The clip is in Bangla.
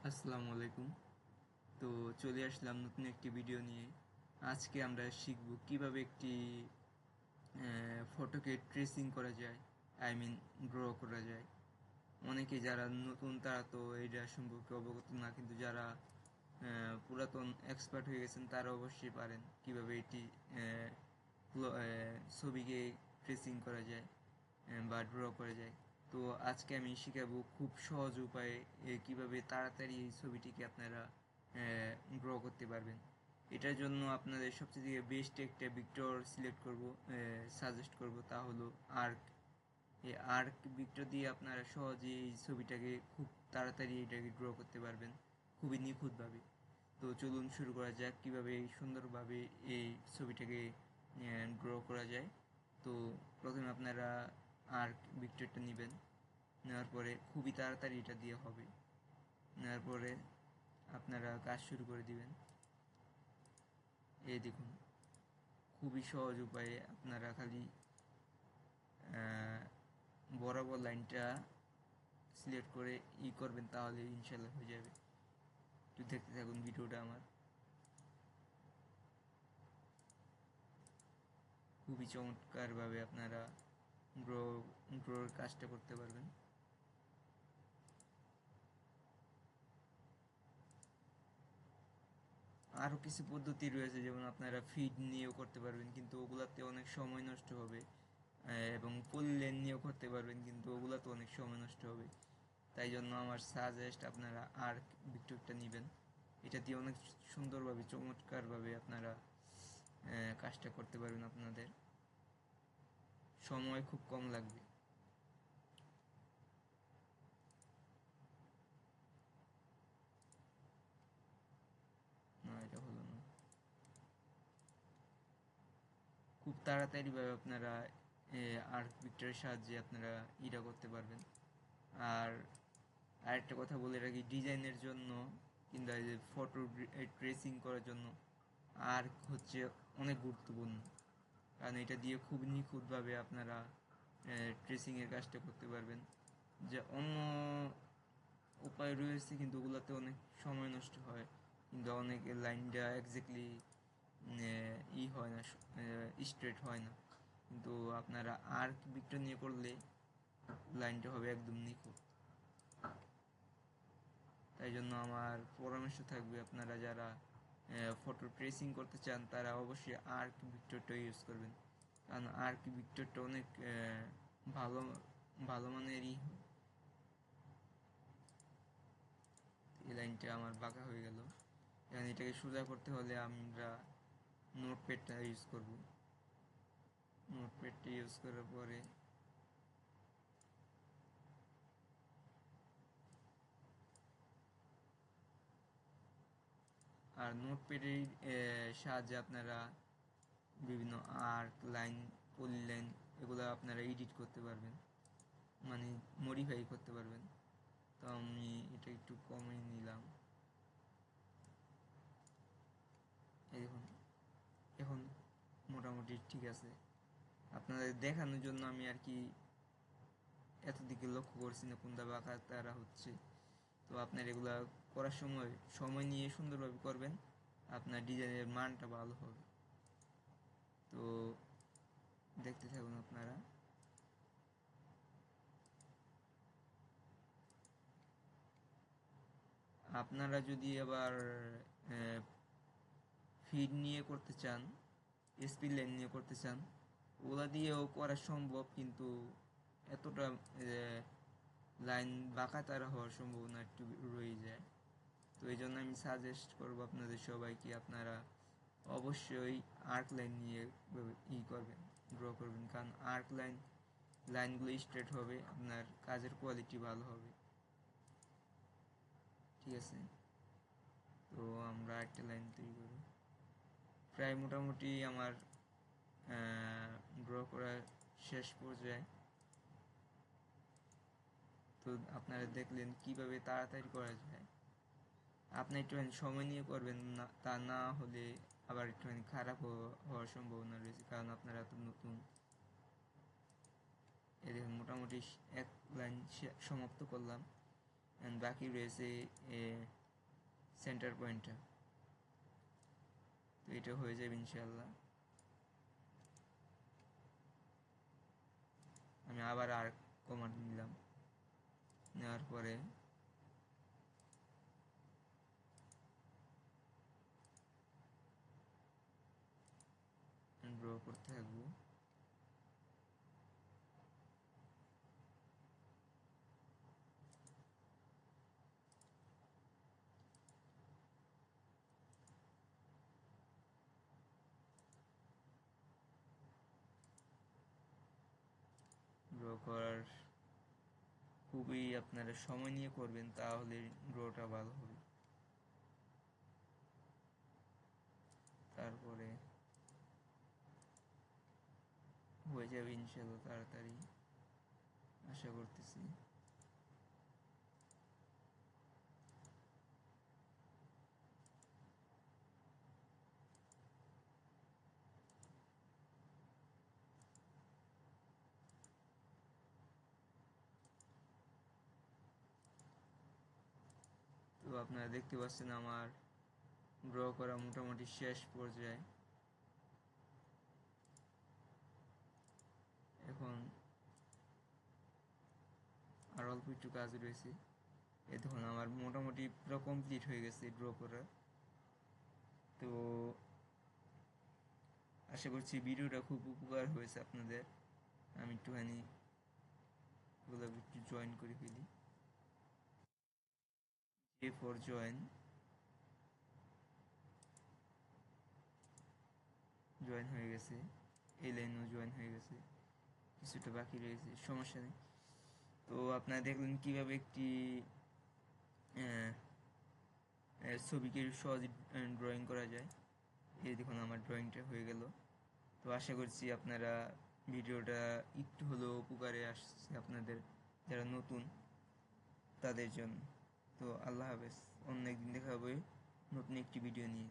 আসসালামু আলাইকুম। তো চলে আসলাম নতুন একটি ভিডিও নিয়ে। আজকে আমরা শিখব কিভাবে একটি ফটোকে ট্রেসিং করা যায়, আই মিন ড্র করা যায়। অনেকে যারা নতুন তারা তো এইটা সম্পর্কে অবগত না, কিন্তু যারা পুরাতন এক্সপার্ট হয়ে গেছেন তারা অবশ্যই পারেন কিভাবে এটি ছবিকে ট্রেসিং করা যায় বা ড্র করা যায়। তো আজকে আমি শিখাবো খুব সহজ উপায়ে কিভাবে তাড়াতাড়ি এই ছবিটিকে আপনারা ড্র করতে পারবেন। এটার জন্য আপনাদের সবচেয়ে বেস্ট একটা ভিক্টর সিলেক্ট করব, সাজেস্ট করব, তা হলো আর্ক। এই আর্ক ভিক্টর দিয়ে আপনারা সহজেই এই ছবিটাকে খুব তাড়াতাড়ি এটাকে ড্র করতে পারবেন, খুবই নিখুঁতভাবে। তো চলুন শুরু করা যাক কীভাবে সুন্দরভাবে এই ছবিটাকে ড্র করা যায়। তো প্রথমে আপনারা আর্ক ভিক্টরটা নেবেন, নেওয়ার পরে খুবই তাড়াতাড়ি এটা দিয়ে হবে। নেওয়ার পরে আপনারা কাজ শুরু করে দিবেন। এই দেখুন, খুবই সহজ উপায়ে আপনারা খালি বরাবর লাইনটা সিলেক্ট করে করবেন, তাহলে ইনশাল্লাহ হয়ে যাবে। একটু দেখতে থাকুন ভিডিওটা আমার। খুবই চমৎকারভাবে আপনারা ড্রোর কাজটা করতে পারবেন। আরও কিছু পদ্ধতি রয়েছে, যেমন আপনারা ফিড নিয়েও করতে পারবেন, কিন্তু ওগুলাতে অনেক সময় নষ্ট হবে। এবং ফুল লেন নিয়েও করতে পারবেন, কিন্তু ওগুলাতে অনেক সময় নষ্ট হবে। তাই জন্য আমার সাজেস্ট আপনারা আর্ক ভিক্টরটা নেবেন। এটা দিয়ে অনেক সুন্দরভাবে চমৎকারভাবে আপনারা কাজটা করতে পারবেন। আপনাদের সময় খুব কম লাগবে। না, এটা হলো না। খুব তাড়াতাড়িভাবে আপনারা আর্ক ভিক্টরের সাহায্যে আপনারা এটা করতে পারবেন। আর আরেকটা কথা বলে রাখি, ডিজাইনের জন্য কিংবা এই যে ফটো ট্রেসিং করার জন্য আর্ক হচ্ছে অনেক গুরুত্বপূর্ণ, কারণ এটা দিয়ে খুব নিখুঁতভাবে আপনারা ট্রেসিংয়ের কাজটা করতে পারবেন। যে অন্য উপায় রয়েছে, কিন্তু ওগুলোতে অনেক সময় নষ্ট হয়, কিন্তু অনেক লাইনটা এক্স্যাক্টলি হয় না, স্ট্রেট হয় না। কিন্তু আপনারা আর্ক ভিক্টর নিয়ে করলে লাইনটা হবে একদম নিখুঁত। তাই জন্য আমার পরামর্শ থাকবে, আপনারা যারা ফটো ট্রেসিং করতে চান তারা অবশ্যই আর্ক ভিক্টরটা ইউজ করবেন, কারণ আর্ক ভিক্টরটা অনেক ভালো ভালো মানেরই। এই লাইনটা আমার বাঁকা হয়ে গেল। এখন এটাকে সোজা করতে হলে আমরা নোটপ্যাডটা ইউজ করব। নোটপ্যাডটা ইউজ করার পরে আর নোটপ্যাডের সাহায্যে আপনারা বিভিন্ন আর্ক লাইন, পলি লাইন, এগুলো আপনারা এডিট করতে পারবেন, মানে মডিফাই করতে পারবেন। তো আমি এটা একটু কমই নিলাম। এই দেখুন, এখন মোটামুটি ঠিক আছে। আপনাদের দেখানোর জন্য আমি আর কি এত দিকে লক্ষ্য করছি না কোনটা বাঁকা তারা হচ্ছে। তো আপনার এগুলা করার সময় সময় নিয়ে সুন্দরভাবে করবেন, আপনার ডিজাইনের মানটা ভালো হবে। তো দেখতে থাকুন আপনারা। আপনারা যদি আবার ফিড নিয়ে করতে চান, স্পিড লাইন নিয়ে করতে চান, ওগুলা দিয়েও করা সম্ভব, কিন্তু এতটা লাইন বাঁকা তারা হওয়ার সম্ভাবনা একটু রয়ে যায়। তো এই জন্য আমি সাজেস্ট করবো আপনাদের সবাইকে, আপনারা অবশ্যই আর্ক লাইন নিয়ে করবেন, ড্র করবেন, কারণ আর্ক লাইনগুলো স্ট্রেট হবে, আপনার কাজের কোয়ালিটি ভালো হবে। ঠিক আছে, তো আমরা একটা লাইন তৈরি করব। প্রায় মোটামুটি আমার ড্র করা শেষ পর্যায়ে। তো আপনারা দেখলেন কিভাবে তাড়াতাড়ি করা যায়। আপনি একটুখানি সময় নিয়ে করবেন, না তা না হলে আবার একটুখানি খারাপ হওয়ার সম্ভাবনা রয়েছে, কারণ আপনারা তো নতুন। এই দেখুন, মোটামুটি এক লাইন সমাপ্ত করলাম। অ্যান্ড বাকি রয়েছে সেন্টার পয়েন্টটা। তো এটা হয়ে যাবে ইনশাল্লাহ। আমি আবার আর কমান্ড নিলাম, নেওয়ার পরে ড্র করতে থাকবো। ড্র করার খুবই আপনারা সময় নিয়ে করবেন, তাহলে ড্রটা ভালো হবে। তারপরে হয়ে যাবে ইনশাল্লাহ তাড়াতাড়ি, আশা করতেছি। তো আপনারা দেখতে পাচ্ছেন আমার ড্র করা মোটামুটি শেষ পর্যায়ে। এখন আর অল্প একটু কাজ রয়েছে। এই দেখুন আমার মোটামুটি পুরো কমপ্লিট হয়ে গেছে ড্র করা। তো আশা করছি ভিডিওটা খুব উপকার হয়েছে আপনাদের। আমি একটুখানি ওগুলো একটু জয়েন করে ফেলি। জে ফর জয়েন, জয়েন হয়ে গেছে। এই লাইনও জয়েন হয়ে গেছে, কিছুটা বাকি রয়েছে, সমস্যা নেই। তো আপনারা দেখলেন কীভাবে একটি ছবিকে সহজে ড্রয়িং করা যায়। এই দেখুন আমার ড্রয়িংটা হয়ে গেল। তো আশা করছি আপনারা ভিডিওটা একটু হলেও উপকারে আসছে আপনাদের যারা নতুন তাদের জন্য। তো আল্লাহ হাফেজ, অন্য একদিন দেখা হবে নতুন একটি ভিডিও নিয়ে।